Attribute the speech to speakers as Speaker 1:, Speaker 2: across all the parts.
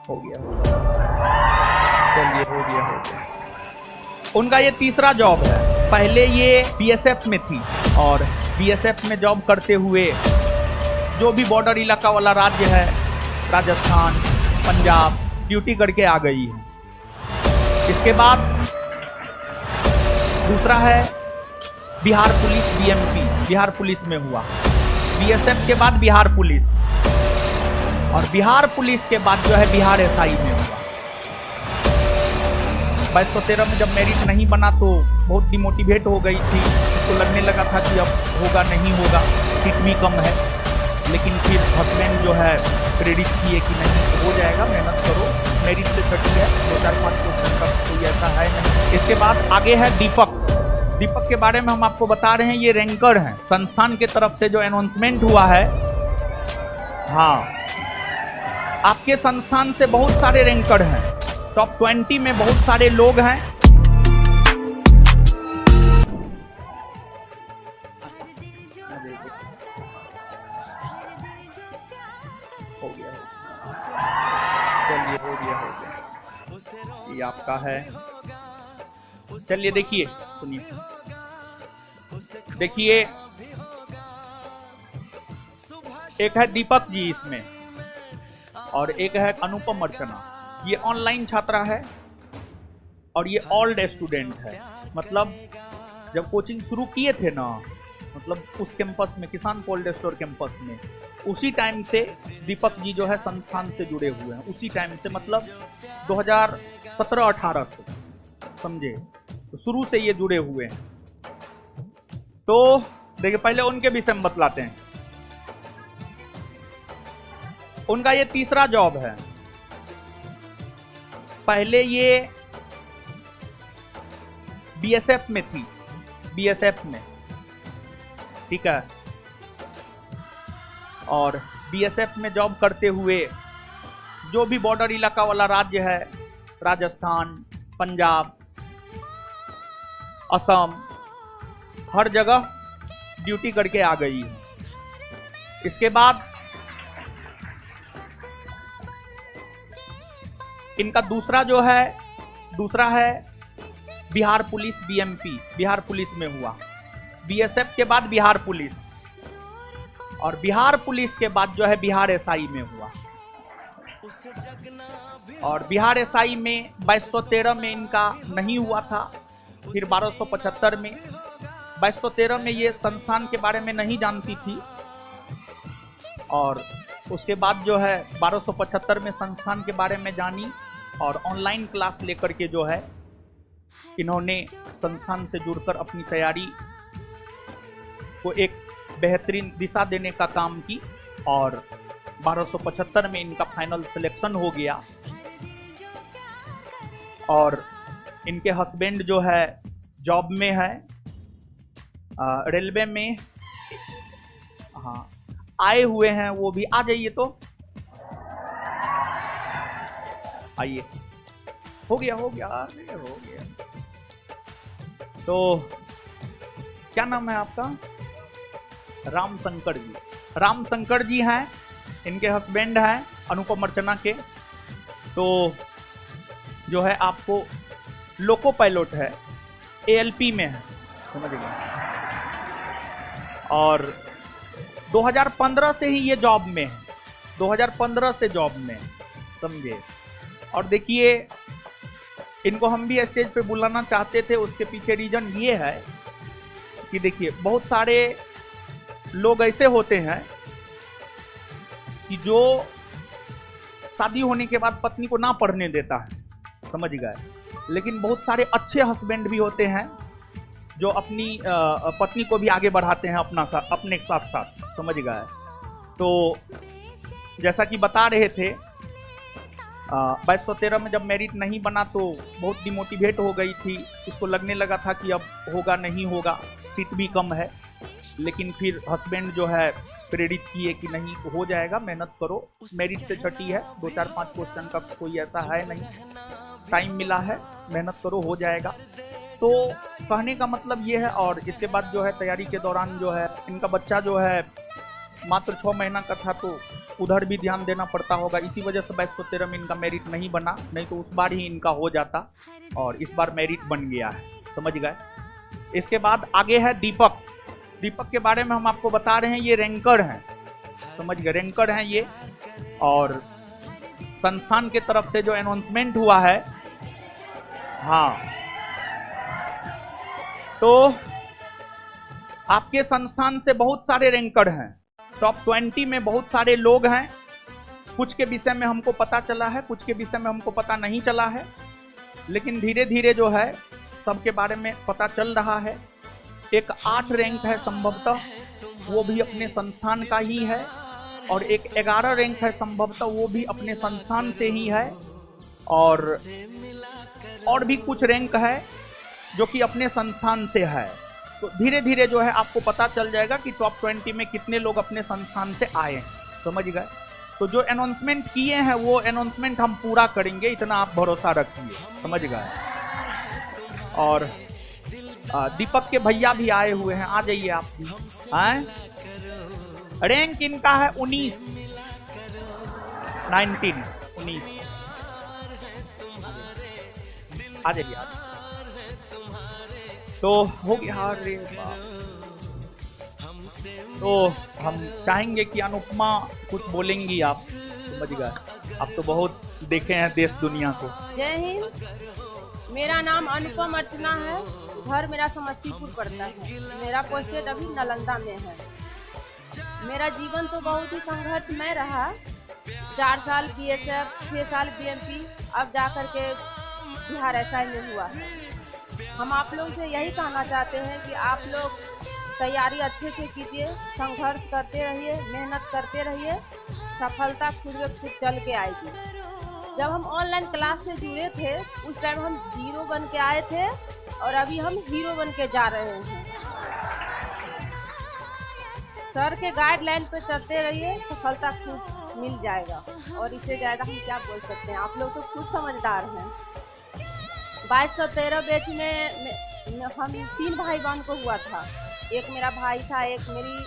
Speaker 1: हो गया, चलिए हो गया। उनका ये तीसरा जॉब है। पहले ये बीएसएफ में थी और बीएसएफ में जॉब करते हुए जो भी बॉर्डर इलाका वाला राज्य है, राजस्थान, पंजाब, ड्यूटी करके आ गई है। इसके बाद दूसरा है Bihar police, BMP, Bihar police में हुआ। बीएसएफ के बाद बिहार पुलिस, और बिहार पुलिस के बाद जो है बिहार एसआई में हुआ। 2213 में जब मेरिट नहीं बना तो बहुत डिमोटिवेट हो गई थी, उसको लगने लगा था कि अब होगा नहीं होगा, सीट भी कम है। लेकिन फिर हस्बैंड जो है प्रेरित किए कि नहीं हो जाएगा, मेहनत करो, मेरिट से छठी है, 2-4-5 क्वेश्चन का कोई ऐसा है नहीं। इसके बाद आगे है दीपक। दीपक के बारे में हम आपको बता रहे हैं, ये रैंकर हैं। संस्थान के तरफ से जो अनाउंसमेंट हुआ है, हाँ, आपके संस्थान से बहुत सारे रैंकर हैं, टॉप 20 में बहुत सारे लोग हैं। हो गया, चलिए हो गया। ये आपका है। चलिए देखिए, सुनिए, देखिए एक है दीपक जी इसमें और एक है अनुपम अर्चना। ये ऑनलाइन छात्रा है और ये ओल्ड स्टूडेंट है। मतलब जब कोचिंग शुरू किए थे ना, मतलब उस कैंपस में, किसान कोल्ड स्टोर कैंपस में, उसी टाइम से दीपक जी जो है संस्थान से जुड़े हुए हैं। उसी टाइम से मतलब 2017-18 से, समझे, तो शुरू से ये जुड़े हुए हैं। तो देखिए पहले उनके विषय में बतलाते हैं। उनका ये तीसरा जॉब है। पहले ये बीएसएफ में थी, बीएसएफ में, ठीक है, और बीएसएफ में जॉब करते हुए जो भी बॉर्डर इलाका वाला राज्य है, राजस्थान, पंजाब, असम, हर जगह ड्यूटी करके आ गई है। इसके बाद इनका दूसरा है Bihar police, BMP, Bihar police में हुआ। बीएसएफ के बाद बिहार पुलिस, और बिहार पुलिस के बाद जो है बिहार एसआई में हुआ। और बिहार एसआई में 2213 में इनका नहीं हुआ था, फिर 1275 में। 2213 में ये संस्थान के बारे में नहीं जानती थी, और उसके बाद जो है 1275 में संस्थान के बारे में जानी, और ऑनलाइन क्लास लेकर के जो है इन्होंने संस्थान से जुड़कर अपनी तैयारी को एक बेहतरीन दिशा देने का काम की, और 1275 में इनका फाइनल सिलेक्शन हो गया। और इनके हस्बैंड जो है जॉब में है, रेलवे में, हाँ, आए हुए हैं वो भी। आ जाइए, तो आइए, हो गया, अरे हो गया। तो क्या नाम है आपका? राम शंकर जी। राम शंकर जी हैं, इनके हस्बैंड हैं अनुपम अर्चना के। तो जो है आपको लोको पायलट है, एएलपी में है, समझ गए। और 2015 से ही ये जॉब में है, 2015 से जॉब में, समझे। और देखिए इनको हम भी स्टेज पे बुलाना चाहते थे, उसके पीछे रीजन ये है कि देखिए बहुत सारे लोग ऐसे होते हैं कि जो शादी होने के बाद पत्नी को ना पढ़ने देता है, समझ गए। लेकिन बहुत सारे अच्छे हस्बैंड भी होते हैं जो अपनी पत्नी को भी आगे बढ़ाते हैं अपने साथ साथ, समझ गए। तो जैसा कि बता रहे थे, 2213 में जब मेरिट नहीं बना तो बहुत डिमोटिवेट हो गई थी, उसको लगने लगा था कि अब होगा नहीं होगा, सीट भी कम है। लेकिन फिर हस्बैंड जो है प्रेरित किए कि नहीं हो जाएगा, मेहनत करो, मेरिट से छठी है, 2-4-5 क्वेश्चन का कोई ऐसा है नहीं, टाइम मिला है, मेहनत करो, हो जाएगा। तो कहने का मतलब ये है। और इसके बाद जो है तैयारी के दौरान जो है इनका बच्चा जो है मात्र 6 महीना का था, तो उधर भी ध्यान देना पड़ता होगा। इसी वजह से 2213 में इनका मेरिट नहीं बना, नहीं तो उस बार ही इनका हो जाता, और इस बार मेरिट बन गया है, समझ गए। इसके बाद आगे है दीपक। दीपक के बारे में हम आपको बता रहे हैं, ये रैंकर हैं, समझ गए, रैंकर हैं ये। और संस्थान के तरफ से जो अनाउंसमेंट हुआ है, हाँ, तो आपके संस्थान से बहुत सारे रैंकर हैं, टॉप 20 में बहुत सारे लोग हैं। कुछ के विषय में हमको पता चला है, कुछ के विषय में हमको पता नहीं चला है, लेकिन धीरे धीरे जो है सबके बारे में पता चल रहा है। एक 8 रैंक है संभवतः, वो भी अपने संस्थान का ही है, और एक 11 रैंक है संभवतः, वो भी अपने संस्थान से ही है, और भी कुछ रैंक है जो कि अपने संस्थान से है। तो धीरे धीरे जो है आपको पता चल जाएगा कि टॉप 20 में कितने लोग अपने संस्थान से आए हैं, समझ गए। तो जो अनाउंसमेंट किए हैं वो अनाउंसमेंट हम पूरा करेंगे, इतना आप भरोसा रखिए, समझ गए। और दीपक के भैया भी आए हुए हैं, आ जाइए आप भी। रैंक इनका है 19 आ जाइए आप। तो हो गया, अरे तो हम चाहेंगे कि अनुपमा कुछ बोलेंगी आप, समझ गए। आप तो बहुत देखे हैं देश दुनिया को।
Speaker 2: जय हिंद, मेरा नाम अनुपम अर्चना है, घर मेरा समस्तीपुर पड़ता है, मेरा पोस्टेड अभी नालंदा में है। मेरा जीवन तो बहुत ही संघर्षमय रहा। 4 साल बीएसएफ, 6 साल बीएमपी, अब जाकर के बिहार एसआई में हुआ है। हम आप लोग से यही कहना चाहते हैं कि आप लोग तैयारी अच्छे से कीजिए, संघर्ष करते रहिए, मेहनत करते रहिए, सफलता खुद ब खुद चल के आएगी। जब हम ऑनलाइन क्लास से जुड़े थे उस टाइम हम 0 बन के आए थे, और अभी हम हीरो बन के जा रहे हैं। सर के गाइडलाइन पे चलते रहिए, सफलता खुद मिल जाएगा, और इससे ज़्यादा हम क्या बोल सकते हैं। आप लोग तो खुद समझदार हैं। 2213 बैच में हम 3 भाई बहन को हुआ था। एक मेरा भाई था, एक मेरी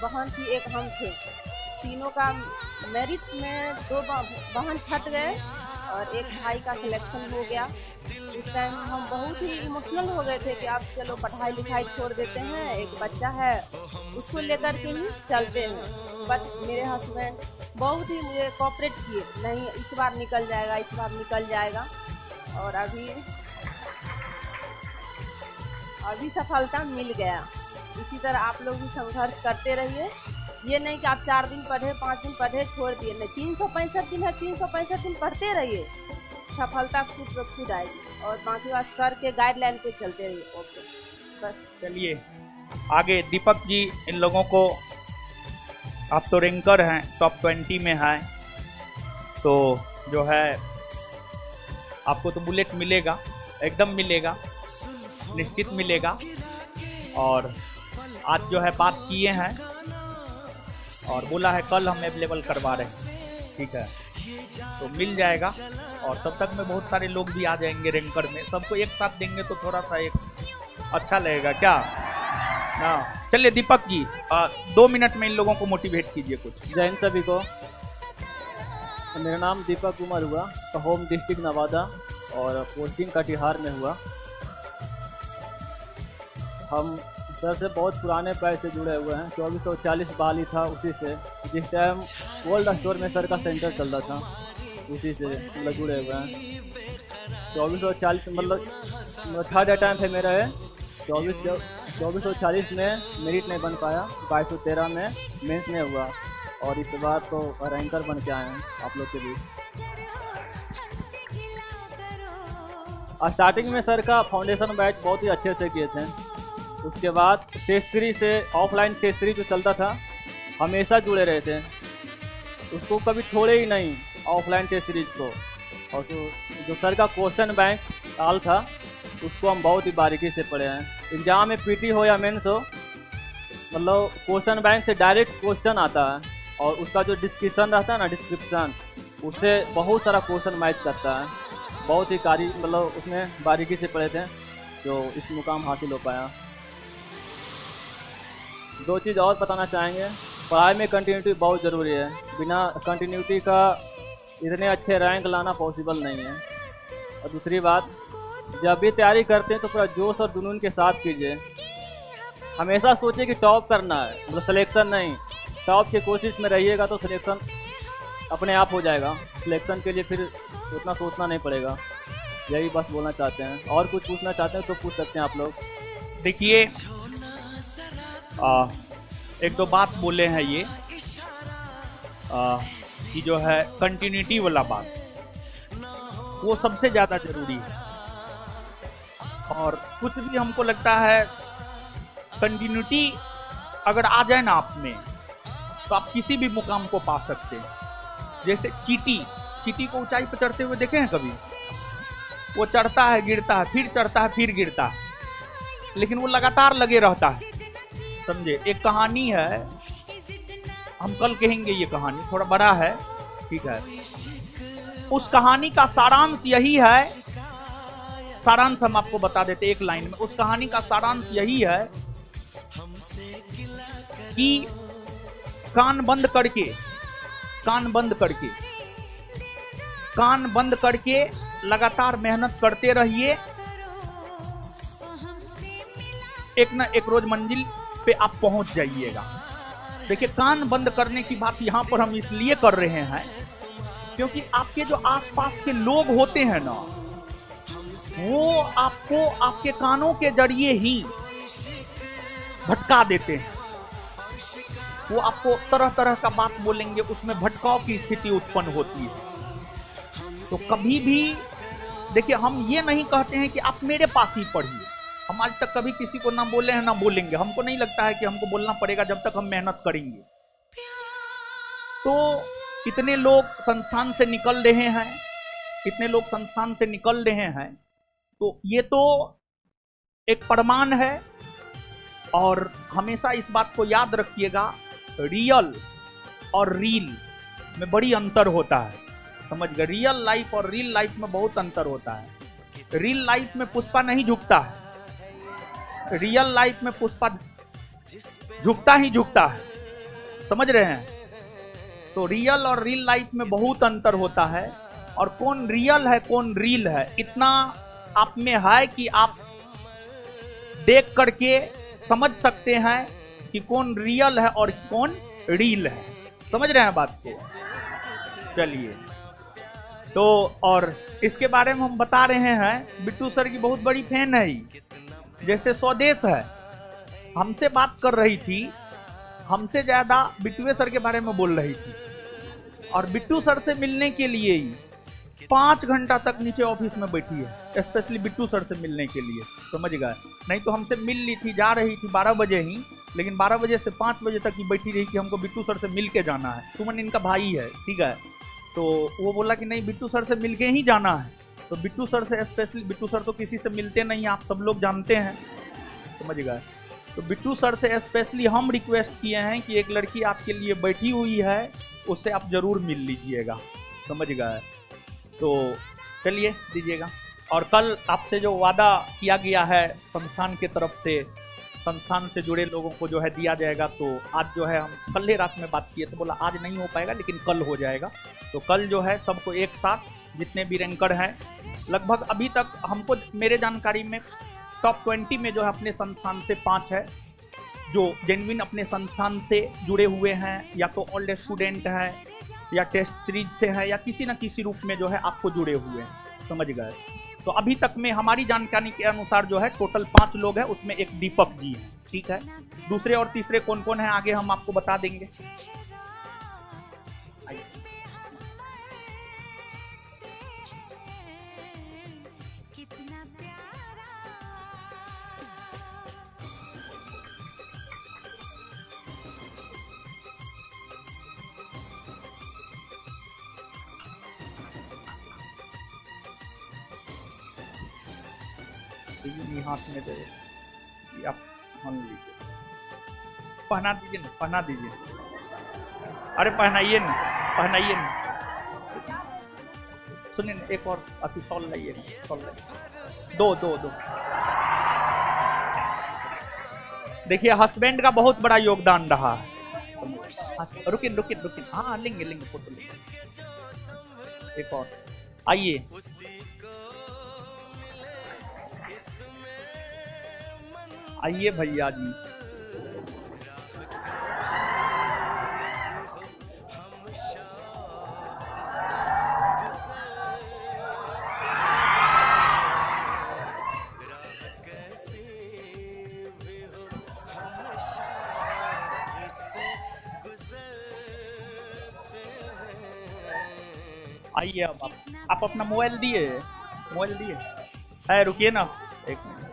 Speaker 2: बहन थी, एक हम थे। तीनों का मेरिट में 2 बहन छट गए और एक भाई का सिलेक्शन हो गया। उस टाइम हम बहुत ही इमोशनल हो गए थे कि आप चलो पढ़ाई लिखाई छोड़ देते हैं, एक बच्चा है उसको लेकर के ही चलते हैं। बट मेरे हस्बैंड बहुत ही मुझे कोऑपरेट किए, नहीं इस बार निकल जाएगा, इस बार निकल जाएगा, और अभी सफलता मिल गया। इसी तरह आप लोग भी संघर्ष करते रहिए। ये नहीं कि आप 4 दिन पढ़े, 5 दिन पढ़े, छोड़ दिए, नहीं, 365 दिन है, 365 दिन पढ़ते रहिए, सफलता खुद ब खुद आएगी। और बाकी बात सर के गाइडलाइन पे चलते रहिए। ओके, बस।
Speaker 1: चलिए आगे दीपक जी, इन लोगों को, आप तो रैंकर हैं, टॉप 20 में हैं, तो जो है आपको तो बुलेट मिलेगा, एकदम मिलेगा, निश्चित मिलेगा। और आज जो है बात किए हैं और बोला है कल हम अवेलेबल करवा रहे हैं, ठीक है, तो मिल जाएगा। और तब तक में बहुत सारे लोग भी आ जाएंगे रैंकर में, सबको एक साथ देंगे तो थोड़ा सा एक अच्छा लगेगा, क्या ना। चलिए दीपक जी, 2 मिनट में इन लोगों को मोटिवेट कीजिए कुछ।
Speaker 3: जय हिंद सभी को। मेरा नाम दीपक कुमार हुआ, होम डिस्ट्रिक्ट नवादा, और पोस्टिंग कटिहार में हुआ। हम सर से बहुत पुराने पैर से जुड़े हुए हैं। 2440 बहाली था उसी से, जिस टाइम गोल्ड स्टोर में सर का सेंटर चल रहा था, उसी से मतलब जुड़े हुए हैं। 2440 मतलब थर्ड अटैम्प्ट है मेरा है। 2440 में मेरिट नहीं बन पाया, 2213 में मेंस में हुआ, और इस बार तो रैंकर बन के आए हैं आप लोग के बीच। स्टार्टिंग में सर का फाउंडेशन बैच बहुत ही अच्छे से किए थे। उसके बाद टेस्ट 3 से ऑफलाइन टेस्ट 3 जो चलता था, हमेशा जुड़े रहे थे, उसको कभी छोड़े ही नहीं ऑफलाइन टेस्ट सीरीज को। और जो सर का क्वेश्चन बैंक आल था, उसको हम बहुत ही बारीकी से पढ़े हैं। एग्जाम में पीटी हो या मेंस हो, मतलब क्वेश्चन बैंक से डायरेक्ट क्वेश्चन आता है, और उसका जो डिस्क्रिप्शन रहता है ना, डिस्क्रिप्शन उससे बहुत सारा क्वेश्चन मैच करता है। बहुत ही मतलब उसमें बारीकी से पढ़े थे, जो इस मुकाम हासिल हो पाया। 2 चीज़ और बताना चाहेंगे। पढ़ाई में कंटिन्यूटी बहुत ज़रूरी है। बिना कंटिन्यूटी का इतने अच्छे रैंक लाना पॉसिबल नहीं है। और दूसरी बात, जब भी तैयारी करते हैं तो पूरा जोश और जुनून के साथ कीजिए। हमेशा सोचिए कि टॉप करना है, मतलब सिलेक्शन नहीं। टॉप की कोशिश में रहिएगा तो सिलेक्शन अपने आप हो जाएगा। सिलेक्शन के लिए फिर उतना सोचना नहीं पड़ेगा। यही बस बोलना चाहते हैं। और कुछ पूछना चाहते हैं तो पूछ सकते हैं आप लोग।
Speaker 1: देखिए, एक दो बात बोले हैं ये कि जो है कंटिन्यूटी वाला बात, वो सबसे ज़्यादा जरूरी है। और कुछ भी हमको लगता है कंटिन्यूटी अगर आ जाए ना आप में, तो आप किसी भी मुकाम को पा सकते हैं। जैसे चींटी को ऊंचाई पर चढ़ते हुए देखे हैं कभी? वो चढ़ता है, गिरता है, फिर चढ़ता है, फिर गिरता है, लेकिन वो लगातार लगे रहता है। समझे? एक कहानी है, हम कल कहेंगे, ये कहानी थोड़ा बड़ा है, ठीक है। उस कहानी का सारांश यही है, सारांश हम आपको बता देते एक लाइन में। उस कहानी का सारांश यही है कि कान बंद करके लगातार मेहनत करते रहिए। एक ना एक रोज मंजिल पे आप पहुंच जाइएगा। देखिए, कान बंद करने की बात यहां पर हम इसलिए कर रहे हैं क्योंकि आपके जो आसपास के लोग होते हैं ना, वो आपको आपके कानों के जरिए ही भटका देते हैं। वो आपको तरह तरह का बात बोलेंगे, उसमें भटकाव की स्थिति उत्पन्न होती है। तो कभी भी देखिए, हम ये नहीं कहते हैं कि आप मेरे पास ही पढ़िए। हम आज तक कभी किसी को ना बोले हैं ना बोलेंगे। हमको नहीं लगता है कि हमको बोलना पड़ेगा जब तक हम मेहनत करेंगे। तो इतने लोग संस्थान से निकल रहे हैं, तो ये तो एक प्रमाण है। और हमेशा इस बात को याद रखिएगा, रियल और रील में बड़ी अंतर होता है। समझ गए? रियल लाइफ और रील लाइफ में बहुत अंतर होता है। रियल लाइफ में पुष्पा नहीं झुकता है, रियल लाइफ में पुष्पा झुकता है। समझ रहे हैं? तो रियल और रील लाइफ में बहुत अंतर होता है। और कौन रियल है कौन रील है, इतना आप में है कि आप देख करके समझ सकते हैं कि कौन रियल है और कौन रील है। समझ रहे हैं बात को? चलिए, तो और इसके बारे में हम बता रहे हैं। बिट्टू सर की बहुत बड़ी फैन है ही। जैसे स्वदेश है, हमसे बात कर रही थी, हमसे ज्यादा बिट्टू सर के बारे में बोल रही थी। और बिट्टू सर से मिलने के लिए ही 5 घंटा तक नीचे ऑफिस में बैठी है, स्पेशली बिट्टू सर से मिलने के लिए। समझ गए? नहीं तो हमसे मिल ली थी, जा रही थी 12 बजे ही, लेकिन 12 बजे से 5 बजे तक ही बैठी रही कि हमको बिट्टू सर से मिल के जाना है। सुमन इनका भाई है, ठीक है। तो वो बोला कि नहीं, बिट्टू सर से मिल के ही जाना है। तो बिट्टू सर से स्पेशली, बिट्टू सर तो किसी से मिलते नहीं, आप सब लोग जानते हैं। समझ गए? तो बिट्टू सर से स्पेशली हम रिक्वेस्ट किए हैं कि एक लड़की आपके लिए बैठी हुई है, उससे आप जरूर मिल लीजिएगा। समझ गए? तो चलिए दीजिएगा। और कल आपसे जो वादा किया गया है संस्थान के तरफ से, संस्थान से जुड़े लोगों को जो है दिया जाएगा, तो आज जो है हम कल ही रात में बात किए तो बोला आज नहीं हो पाएगा लेकिन कल हो जाएगा। तो कल जो है सबको एक साथ, जितने भी रैंकर हैं, लगभग अभी तक हमको मेरे जानकारी में टॉप 20 में जो है अपने संस्थान से 5 है जो जेन्युइन अपने संस्थान से जुड़े हुए हैं, या तो ओल्ड स्टूडेंट है, या टेस्ट सीरीज से है, या किसी न किसी रूप में जो है आपको जुड़े हुए हैं। समझ गए? तो अभी तक में हमारी जानकारी के अनुसार जो है टोटल 5 लोग हैं, उसमें एक दीपक जी है, ठीक है। दूसरे और तीसरे कौन कौन है आगे हम आपको बता देंगे। हाथ में दे, आप मान लीजिए, पहना दीजिए ना, पहना दीजिए। अरे पहनाइए ना, पहनाइए ना। सुनिए ना, एक और अति शॉल लाइए, शॉल लाइए। दो। देखिए, हस्बैंड का बहुत बड़ा योगदान रहा है। रुकिन रुकिन रुकिन, हाँ लेंगे लेंगे फोटो लेंगे। एक और आइए, आइए भैया जी। आइए अब आप अपना मोबाइल दिए, मोबाइल दिए है, रुकिए ना एक मिनट।